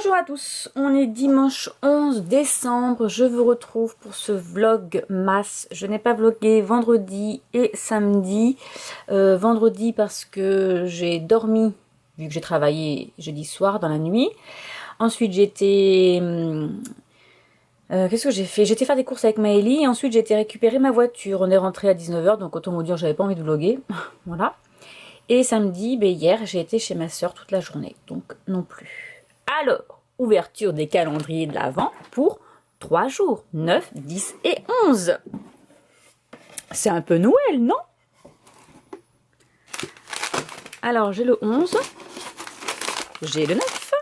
Bonjour à tous, on est dimanche 11 décembre, je vous retrouve pour ce vlog masse. Je n'ai pas vlogué vendredi et samedi. Vendredi parce que j'ai dormi, vu que j'ai travaillé jeudi soir dans la nuit. Ensuite j'étais... qu'est-ce que j'ai fait? J'étais faire des courses avec Maëlie et ensuite j'ai été récupérer ma voiture. On est rentré à 19 h, donc autant vous dire j'avais pas envie de vlogger. Voilà. Et samedi, hier, j'ai été chez ma soeur toute la journée, donc non plus. Alors, ouverture des calendriers de l'Avent pour 3 jours, 9, 10 et 11. C'est un peu Noël, non? Alors, j'ai le 11, j'ai le 9,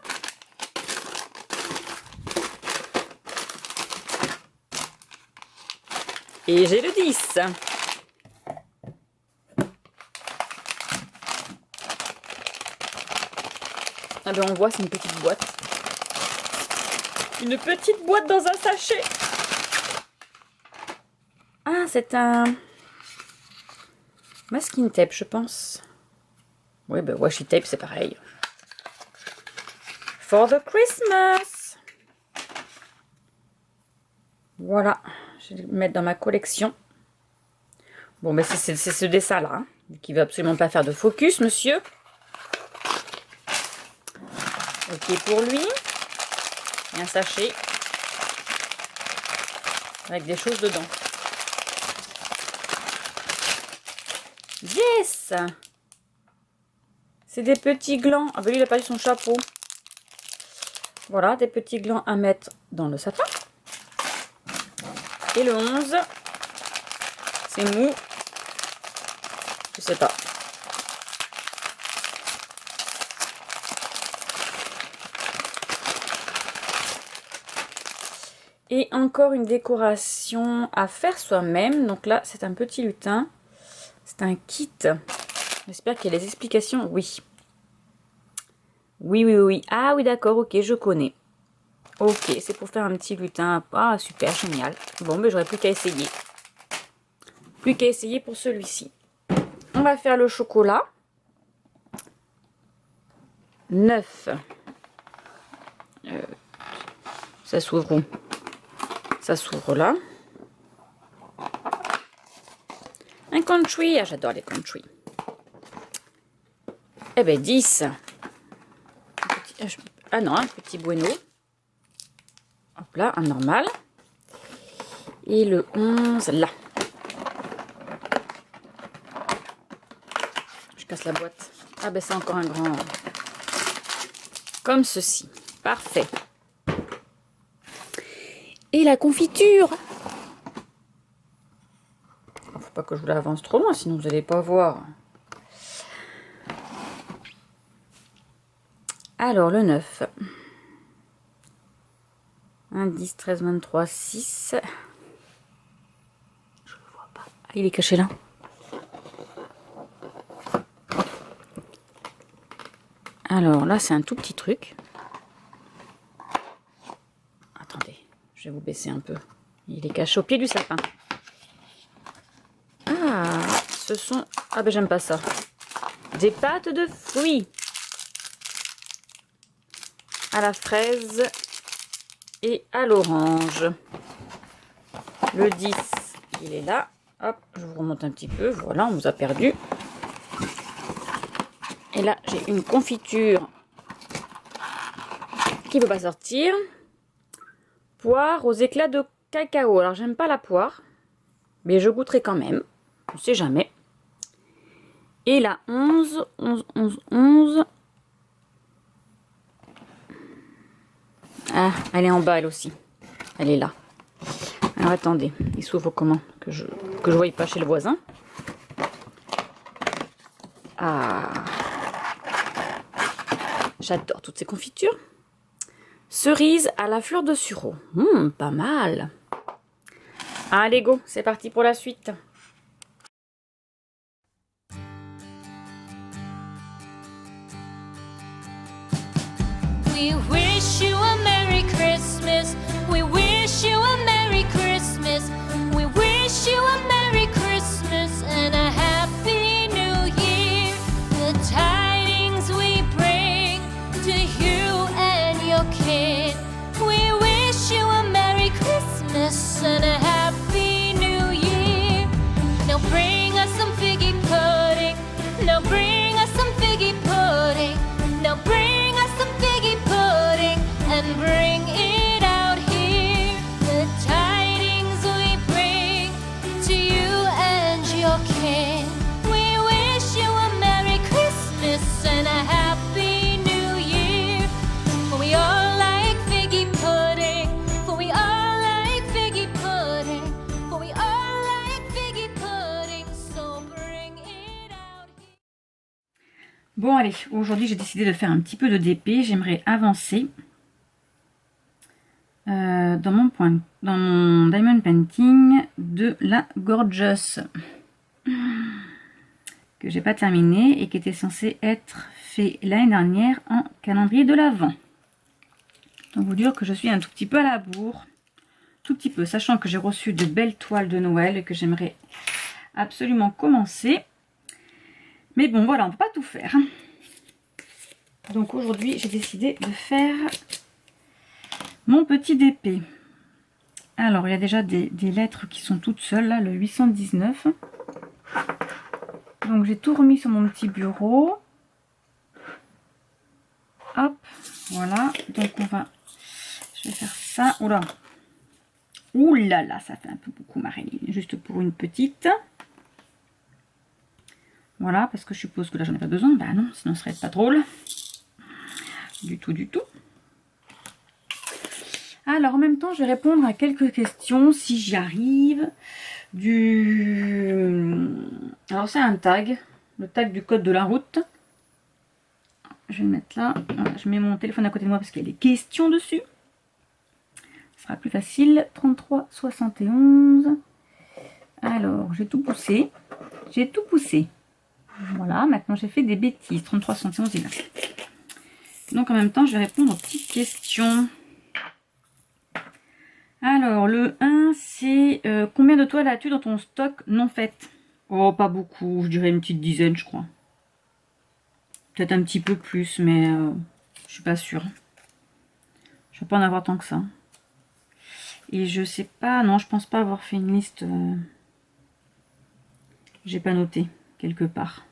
et j'ai le 10. Ah ben on voit, c'est une petite boîte. Une petite boîte dans un sachet. Ah, c'est un masking tape, je pense. Oui, ben washi tape, c'est pareil. For the Christmas. Voilà, je vais le mettre dans ma collection. Bon, ben c'est ce dessin-là, hein, qui ne veut absolument pas faire de focus, monsieur. Ok pour lui. Et un sachet avec des choses dedans. Yes! C'est des petits glands. Ah ben lui il a pas eu son chapeau. Voilà, des petits glands à mettre dans le sapin. Et le 11, c'est mou. Je sais pas. Et encore une décoration à faire soi-même. Donc là, c'est un petit lutin. C'est un kit. J'espère qu'il y a les explications. Oui. Oui. Ah oui, d'accord, ok, je connais. Ok, c'est pour faire un petit lutin. Ah, super, génial. Bon, mais j'aurais plus qu'à essayer. Plus qu'à essayer pour celui-ci. On va faire le chocolat. 9. Ça s'ouvre où? Ça s'ouvre là. Un country. Ah, j'adore les country. Eh ben 10. Ah non, un petit bueno. Hop là, un normal. Et le 11 là. Je casse la boîte. Ah ben c'est encore un grand. Comme ceci. Parfait. Et la confiture. Faut pas que je vous l'avance trop loin, sinon vous n'allez pas voir. Alors, le 9. 1, 10, 13, 23, 6. Je le vois pas. Ah, il est caché là. Alors, là, c'est un tout petit truc. Attendez. Je vais vous baisser un peu. Il est caché au pied du sapin. Ah, ce sont... Ah ben j'aime pas ça. Des pâtes de fruits. À la fraise et à l'orange. Le 10, il est là. Hop, je vous remonte un petit peu. Voilà, on vous a perdu. Et là, j'ai une confiture qui ne peut pas sortir. Poire aux éclats de cacao. Alors, j'aime pas la poire, mais je goûterai quand même. On ne sait jamais. Et la 11. Ah, elle est en bas, elle aussi. Elle est là. Alors, attendez. Il s'ouvre comment? Que je voie pas chez le voisin. Ah. J'adore toutes ces confitures. Cerise à la fleur de sureau. Pas mal. Allez, go, c'est parti pour la suite. We wish you a Merry Christmas. We wish you a Merry Christmas. We wish you a Merry Christmas and a Happy New Year. The tidings we bring to you and your king. Bon allez, aujourd'hui j'ai décidé de faire un petit peu de DP. J'aimerais avancer dans mon diamond painting de la Gorgeous que j'ai pas terminé et qui était censé être fait l'année dernière en calendrier de l'Avent. Donc vous dire que je suis un tout petit peu à la bourre, tout petit peu, sachant que j'ai reçu de belles toiles de Noël et que j'aimerais absolument commencer. Mais bon voilà, on peut pas tout faire. Donc aujourd'hui j'ai décidé de faire mon petit DP. Alors il y a déjà des lettres qui sont toutes seules là, le 819. Donc j'ai tout remis sur mon petit bureau. Hop, voilà. Donc je vais faire ça. Oula. Ouh là là, ça fait un peu beaucoup Marilyn. Juste pour une petite. Voilà, parce que je suppose que là j'en ai pas besoin. Bah non, sinon ce serait pas drôle. Du tout, du tout. Alors en même temps, je vais répondre à quelques questions si j'y arrive. Alors c'est un tag, le tag du code de la route. Je vais le mettre là. Voilà, je mets mon téléphone à côté de moi parce qu'il y a des questions dessus. Ce sera plus facile. 33 71. Alors j'ai tout poussé. J'ai tout poussé. Voilà, maintenant j'ai fait des bêtises. 33 71 il est là. Donc en même temps, je vais répondre aux petites questions. Alors, le 1, c'est combien de toiles as-tu dans ton stock non faites? Oh, pas beaucoup, je dirais une petite dizaine, je crois. Peut-être un petit peu plus, mais je suis pas sûre. Je vais pas en avoir tant que ça. Et je sais pas, non, je pense pas avoir fait une liste. J'ai pas noté, quelque part.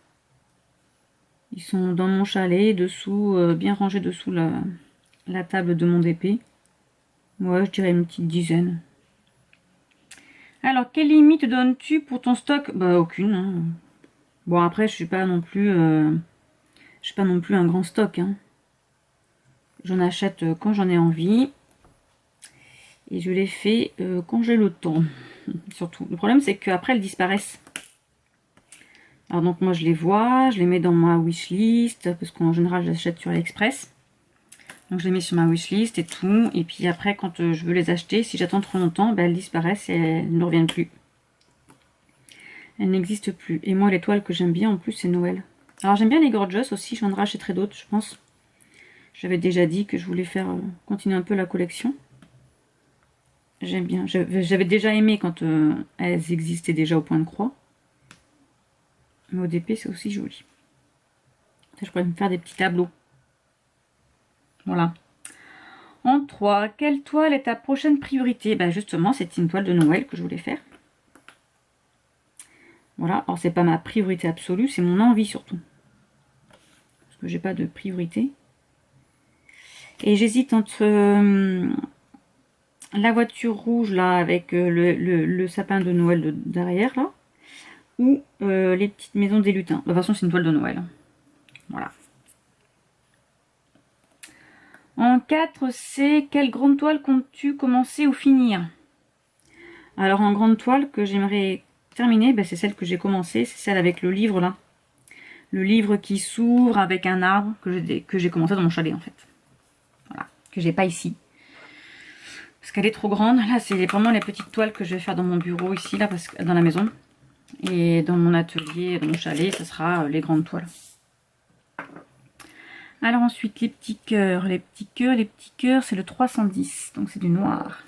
Ils sont dans mon chalet, dessous, bien rangés dessous la table de mon DP. Ouais, je dirais une petite dizaine. Alors, quelle limite donnes-tu pour ton stock? Bah, aucune. Hein. Bon, après, je suis pas non plus un grand stock. Hein. J'en achète quand j'en ai envie. Et je les fais quand j'ai le temps. Surtout. Le problème, c'est qu'après, elles disparaissent. Alors, donc, moi, je les vois. Je les mets dans ma wishlist. Parce qu'en général, j'achète sur AliExpress. Donc je les mets sur ma wishlist et tout. Et puis après, quand je veux les acheter, si j'attends trop longtemps, ben, elles disparaissent et elles ne reviennent plus. Elles n'existent plus. Et moi, les toiles que j'aime bien, en plus, c'est Noël. Alors j'aime bien les Gorgeous aussi. J'en rachèterai d'autres, je pense. J'avais déjà dit que je voulais faire continuer un peu la collection. J'aime bien. J'avais déjà aimé quand elles existaient déjà au point de croix. Mais au DP, c'est aussi joli. Ça, je pourrais me faire des petits tableaux. Voilà. En 3, quelle toile est ta prochaine priorité? Ben justement, c'est une toile de Noël que je voulais faire. Voilà, alors c'est pas ma priorité absolue, c'est mon envie surtout. Parce que j'ai pas de priorité. Et j'hésite entre la voiture rouge là, avec le sapin de Noël derrière là, ou les petites maisons des lutins. De toute façon, c'est une toile de Noël. Voilà. En 4, c'est quelle grande toile comptes-tu commencer ou finir? Alors en grande toile que j'aimerais terminer, ben, c'est celle que j'ai commencée, c'est celle avec le livre là. Le livre qui s'ouvre avec un arbre que j'ai commencé dans mon chalet en fait. Voilà, que j'ai pas ici. Parce qu'elle est trop grande. Là, c'est vraiment les petites toiles que je vais faire dans mon bureau ici, là, parce que dans la maison. Et dans mon atelier, dans mon chalet, ce sera les grandes toiles. Alors ensuite, les petits cœurs, c'est le 310, donc c'est du noir.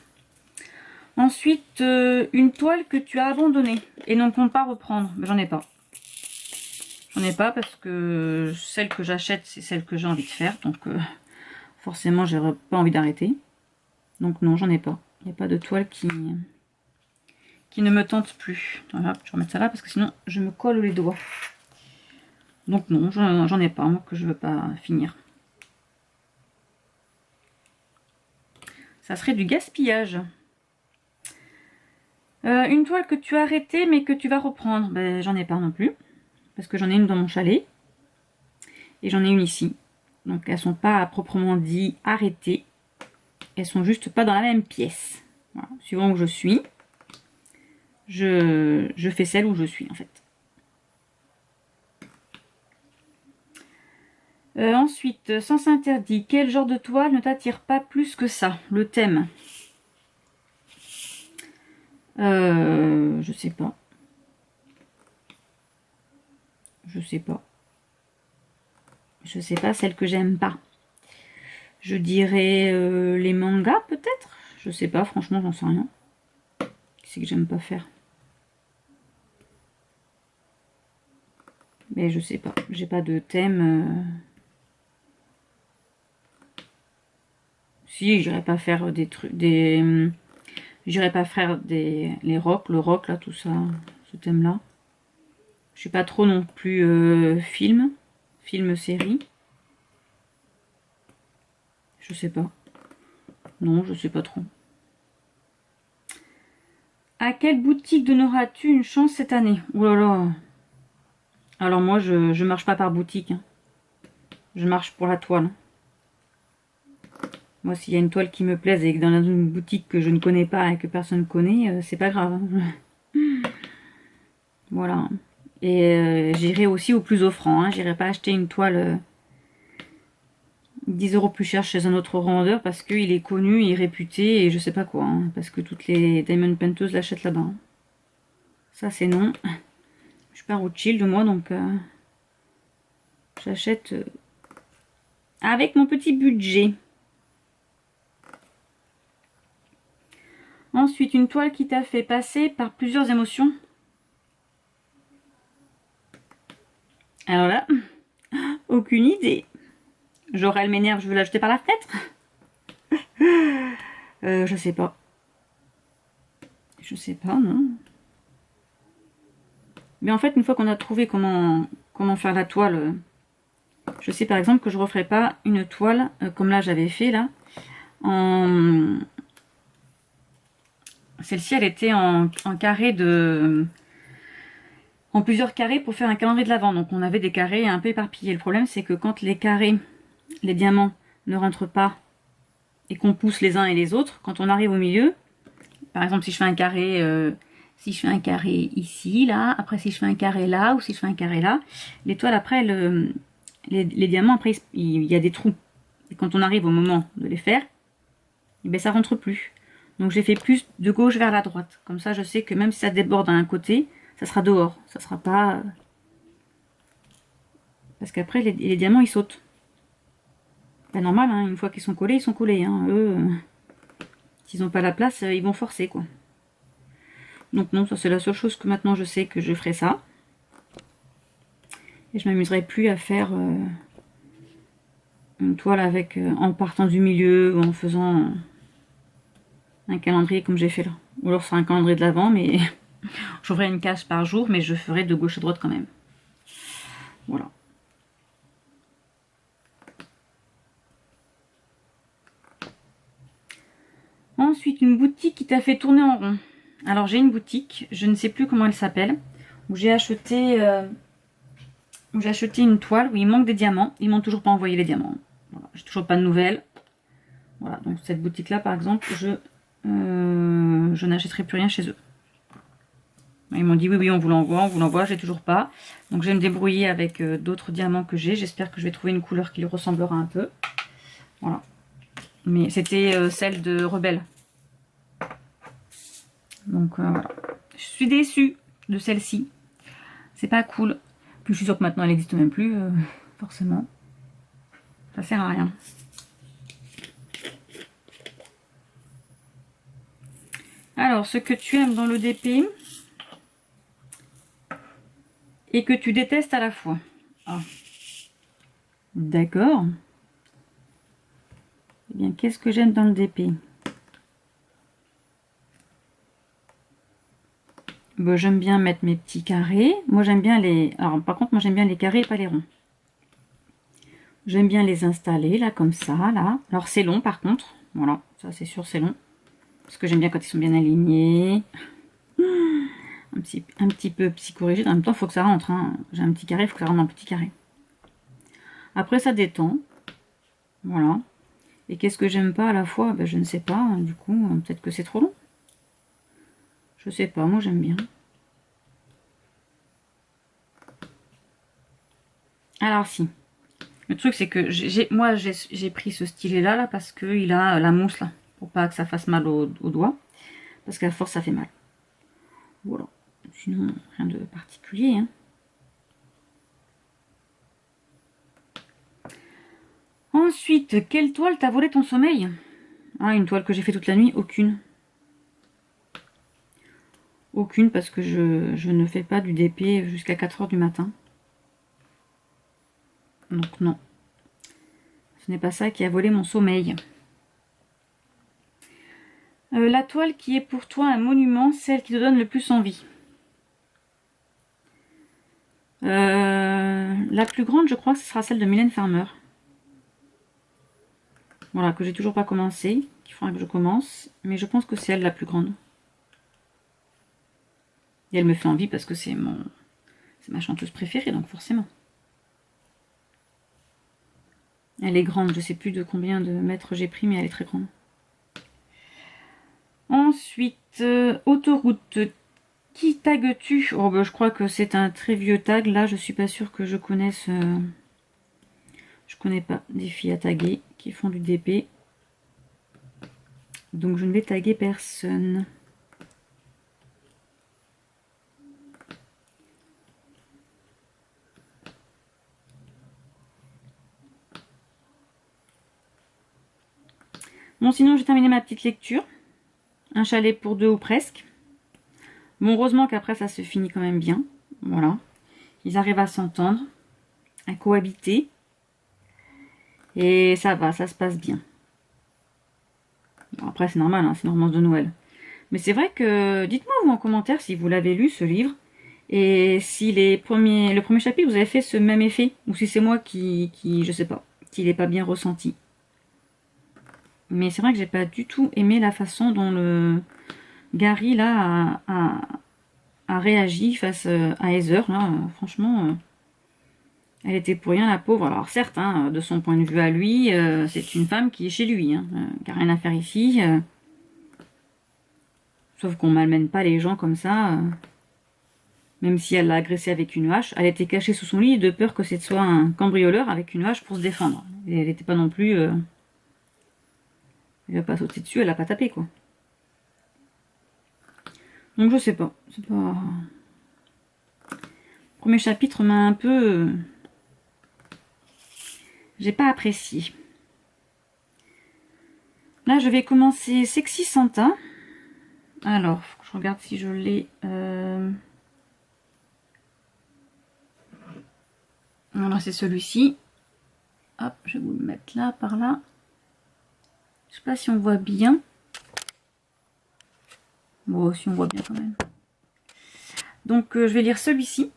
Ensuite, une toile que tu as abandonnée et non compte pas reprendre. J'en ai pas. J'en ai pas parce que celle que j'achète, c'est celle que j'ai envie de faire. Donc forcément, j'aurais pas envie d'arrêter. Donc non, j'en ai pas. Il n'y a pas de toile qui ne me tente plus. Voilà, je vais remettre ça là parce que sinon, je me colle les doigts. Donc non, j'en ai pas, moi, que je veux pas finir. Ça serait du gaspillage. Une toile que tu as arrêtée mais que tu vas reprendre, ben, j'en ai pas non plus. Parce que j'en ai une dans mon chalet. Et j'en ai une ici. Donc elles sont pas à proprement dit arrêtées. Elles sont juste pas dans la même pièce. Voilà. Suivant où je suis, je fais celle où je suis en fait. Ensuite, sens interdit. Quel genre de toile ne t'attire pas plus que ça? Le thème. Je sais pas. Je sais pas. Je sais pas, celle que j'aime pas. Je dirais les mangas peut-être. Je sais pas, franchement, j'en sais rien. C'est que j'aime pas faire. Mais je sais pas. J'ai pas de thème. Si, j'irais pas faire des trucs, j'irais pas faire les rock, le rock là, tout ça, ce thème-là. Je suis pas trop non plus film, série. Je sais pas. Non, je sais pas trop. À quelle boutique donneras-tu une chance cette année? Oh là là. Alors moi, je marche pas par boutique. Hein. Je marche pour la toile. Moi, s'il y a une toile qui me plaise et que dans une boutique que je ne connais pas et que personne ne connaît, c'est pas grave. Hein. Voilà. Et j'irai aussi au plus offrant. Hein. J'irai pas acheter une toile 10 € plus cher chez un autre revendeur parce qu'il est connu, il est réputé et je sais pas quoi. Hein. Parce que toutes les diamond painteuses l'achètent là-bas. Hein. Ça, c'est non. Je suis pas Rothschild, moi, donc j'achète avec mon petit budget. Ensuite, une toile qui t'a fait passer par plusieurs émotions. Alors là, aucune idée. Genre, elle m'énerve, je veux la jeter par la fenêtre. Je sais pas. Je sais pas, non. Mais en fait, une fois qu'on a trouvé comment faire la toile, je sais par exemple que je referai pas une toile comme là j'avais fait là. Celle-ci, elle était en carré de... En plusieurs carrés pour faire un calendrier de l'Avent. Donc on avait des carrés un peu éparpillés. Le problème, c'est que quand les carrés, les diamants ne rentrent pas et qu'on pousse les uns et les autres, quand on arrive au milieu, par exemple si je fais un carré... si je fais un carré ici, là, après si je fais un carré là, ou si je fais un carré là, l'étoile après, les diamants, après, il y a des trous. Et quand on arrive au moment de les faire, eh bien, ça rentre plus. Donc j'ai fait plus de gauche vers la droite. Comme ça, je sais que même si ça déborde à un côté, ça sera dehors. Ça sera pas... Parce qu'après, les diamants, ils sautent. C'est normal, hein, une fois qu'ils sont collés, ils sont collés. Hein. Eux, s'ils n'ont pas la place, ils vont forcer, quoi. Donc non, ça c'est la seule chose que maintenant je sais que je ferai ça. Et je m'amuserai plus à faire une toile avec en partant du milieu ou en faisant un calendrier comme j'ai fait là. Ou alors c'est un calendrier de l'Avent, mais j'ouvrirai une case par jour, mais je ferai de gauche à droite quand même. Voilà. Ensuite, une boutique qui t'a fait tourner en rond. Alors j'ai une boutique, je ne sais plus comment elle s'appelle, où j'ai acheté une toile où il manque des diamants. Ils m'ont toujours pas envoyé les diamants. Voilà, j'ai toujours pas de nouvelles. Voilà, donc cette boutique là par exemple, je n'achèterai plus rien chez eux. Ils m'ont dit oui, on vous l'envoie, j'ai toujours pas. Donc je vais me débrouiller avec d'autres diamants que j'ai. J'espère que je vais trouver une couleur qui lui ressemblera un peu. Voilà. Mais c'était celle de Rebelle. Donc voilà. Je suis déçue de celle-ci. C'est pas cool. Puis je suis sûre que maintenant elle n'existe même plus, forcément. Ça sert à rien. Alors, ce que tu aimes dans le DP et que tu détestes à la fois. Ah. D'accord. Eh bien, qu'est-ce que j'aime dans le DP? Bon, j'aime bien mettre mes petits carrés. Moi, j'aime bien les... Alors, par contre, moi, j'aime bien les carrés et pas les ronds. J'aime bien les installer, là, comme ça, là. Alors, c'est long, par contre. Voilà, ça, c'est sûr, c'est long. Parce que j'aime bien quand ils sont bien alignés. Un petit peu psychorigide. En même temps, il faut que ça rentre. Hein. J'ai un petit carré, il faut que ça rentre dans le petit carré. Après, ça détend. Voilà. Et qu'est-ce que j'aime pas à la fois? Ben, je ne sais pas. Du coup, peut-être que c'est trop long. Je sais pas, moi j'aime bien. Alors si. Le truc, c'est que j'ai pris ce stylet-là là, parce qu'il a la mousse là, pour pas que ça fasse mal au doigt. Parce qu'à force, ça fait mal. Voilà. Sinon, rien de particulier. Hein. Ensuite, quelle toile t'a volé ton sommeil? Ah, une toile que j'ai fait toute la nuit? Aucune. Aucune, parce que je ne fais pas du DP jusqu'à 4 h du matin. Donc non. Ce n'est pas ça qui a volé mon sommeil. La toile qui est pour toi un monument, celle qui te donne le plus envie. La plus grande, je crois que ce sera celle de Mylène Farmer. Voilà, que j'ai toujours pas commencé, qu'il faudra que je commence. Mais je pense que c'est elle la plus grande. Et elle me fait envie parce que c'est ma chanteuse préférée, donc forcément. Elle est grande, je sais plus de combien de mètres j'ai pris, mais elle est très grande. Ensuite, autoroute. Qui tagues-tu? Oh, bah, je crois que c'est un très vieux tag. Là, je suis pas sûre que je connaisse. Je connais pas des filles à taguer qui font du DP. Donc, je ne vais taguer personne. Bon, sinon, j'ai terminé ma petite lecture. Un chalet pour deux ou presque. Bon, heureusement qu'après, ça se finit quand même bien. Voilà. Ils arrivent à s'entendre, à cohabiter. Et ça va, ça se passe bien. Bon, après, c'est normal, hein, c'est une romance de Noël. Mais c'est vrai que, dites-moi vous en commentaire si vous l'avez lu, ce livre. Et si le premier chapitre, vous avez fait ce même effet. Ou si c'est moi qui je sais pas, qui l'ai pas bien ressenti. Mais c'est vrai que j'ai pas du tout aimé la façon dont le Gary là a réagi face à Heather. Là, franchement, elle était pour rien la pauvre. Alors certes, hein, de son point de vue à lui, c'est une femme qui est chez lui, hein, qui n'a rien à faire ici. Sauf qu'on malmène pas les gens comme ça. Même si elle l'a agressé avec une hache, elle était cachée sous son lit de peur que ce soit un cambrioleur avec une hache pour se défendre. Et elle n'était pas non plus... Elle n'a pas sauté dessus, elle n'a pas tapé, quoi. Donc je sais pas. C'est pas... Le premier chapitre m'a un peu... J'ai pas apprécié. Là, je vais commencer Sexy Santa. Alors, faut que je regarde si je l'ai... Alors, c'est celui-ci. Hop, je vais vous le mettre là, par là. Je sais pas si on voit bien. Bon, si on voit bien quand même. Donc, je vais lire celui-ci.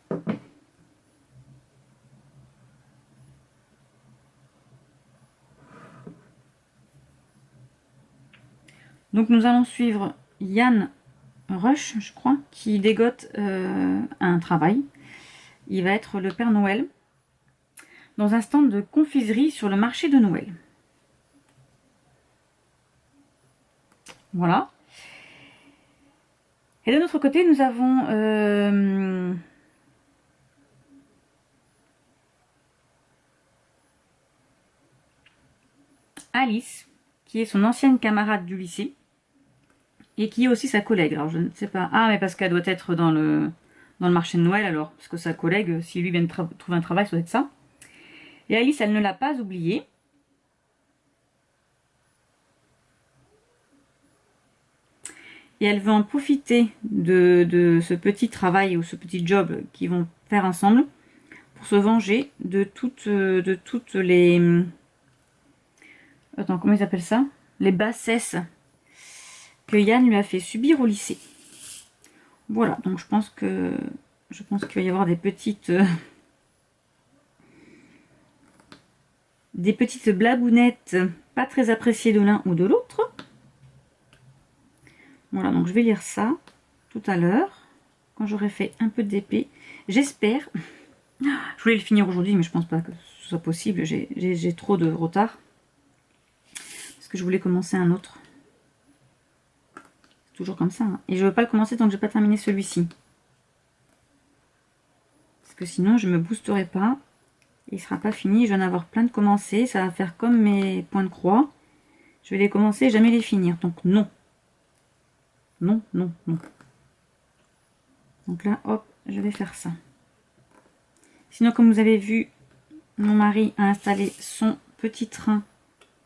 Donc, nous allons suivre Yann Rush, je crois, qui dégote un travail. Il va être le Père Noël dans un stand de confiserie sur le marché de Noël. Voilà. Et de notre côté, nous avons Alice, qui est son ancienne camarade du lycée, et qui est aussi sa collègue. Alors je ne sais pas. Ah, mais parce qu'elle doit être dans le marché de Noël alors, parce que sa collègue, si lui vient de trouver un travail, ça doit être ça. Et Alice, elle ne l'a pas oublié. Et elle veut en profiter de ce petit travail ou ce petit job qu'ils vont faire ensemble pour se venger de toutes les... Attends, comment ils appellent ça? Les bassesses que Yann lui a fait subir au lycée. Voilà, donc je pense qu'il va y avoir des petites blabounettes pas très appréciées de l'un ou de l'autre. Voilà, donc je vais lire ça tout à l'heure, quand j'aurai fait un peu d'épée. J'espère. Je voulais le finir aujourd'hui, mais je pense pas que ce soit possible. J'ai trop de retard. Parce que je voulais commencer un autre. C'est toujours comme ça. Hein. Et je veux pas le commencer tant que j'ai pas terminé celui-ci. Parce que sinon, je me boosterai pas. Il sera pas fini, je vais en avoir plein de commencer. Ça va faire comme mes points de croix. Je vais les commencer et jamais les finir. Donc non. Non, non, non. Donc là, hop, je vais faire ça. Sinon, comme vous avez vu, mon mari a installé son petit train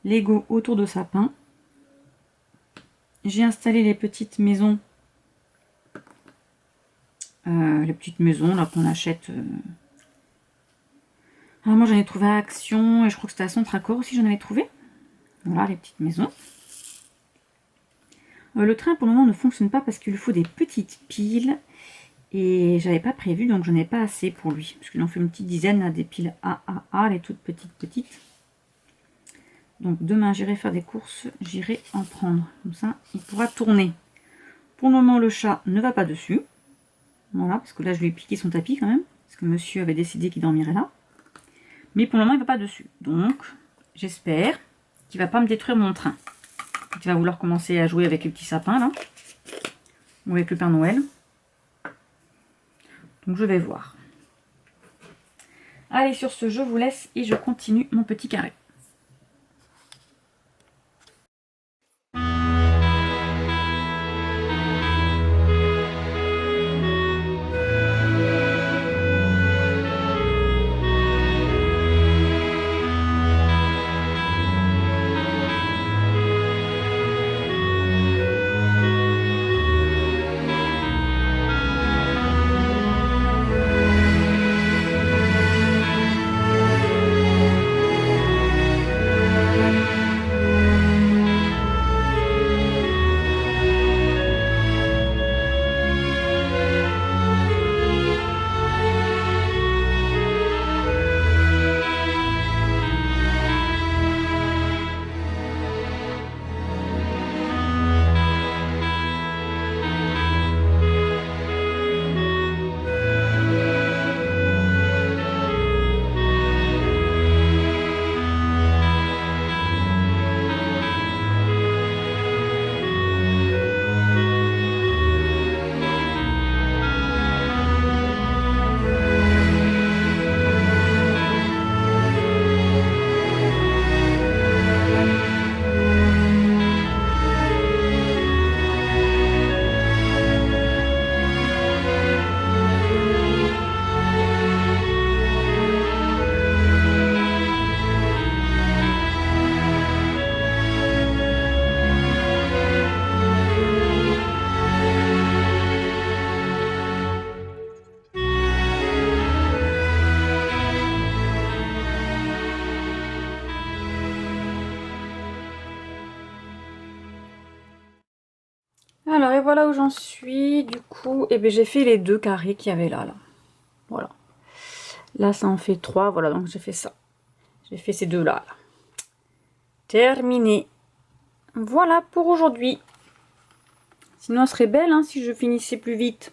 Lego autour de sapin. J'ai installé les petites maisons. Les petites maisons là qu'on achète. Alors moi j'en ai trouvé à Action et je crois que c'était à Centracor aussi j'en avais trouvé. Voilà les petites maisons. Le train pour le moment ne fonctionne pas parce qu'il lui faut des petites piles. Et j'avais pas prévu, donc j'en ai pas assez pour lui. Parce qu'il en fait une petite dizaine, là, des piles AAA, les toutes petites. Donc demain, j'irai faire des courses, j'irai en prendre. Comme ça, il pourra tourner. Pour le moment, le chat ne va pas dessus. Voilà, parce que là, je lui ai piqué son tapis quand même. Parce que monsieur avait décidé qu'il dormirait là. Mais pour le moment, il ne va pas dessus. Donc, j'espère qu'il ne va pas me détruire mon train. Il va vouloir commencer à jouer avec les petits sapins, là. Ou avec le Père Noël. Donc je vais voir. Allez, sur ce, je vous laisse et je continue mon petit carré. Alors, et voilà où j'en suis. Du coup, eh ben, j'ai fait les 2 carrés qu'il y avait là. Voilà. Là, ça en fait 3. Voilà, donc j'ai fait ça. J'ai fait ces 2-là. Là. Terminé. Voilà pour aujourd'hui. Sinon, elle serait belle hein, si je finissais plus vite.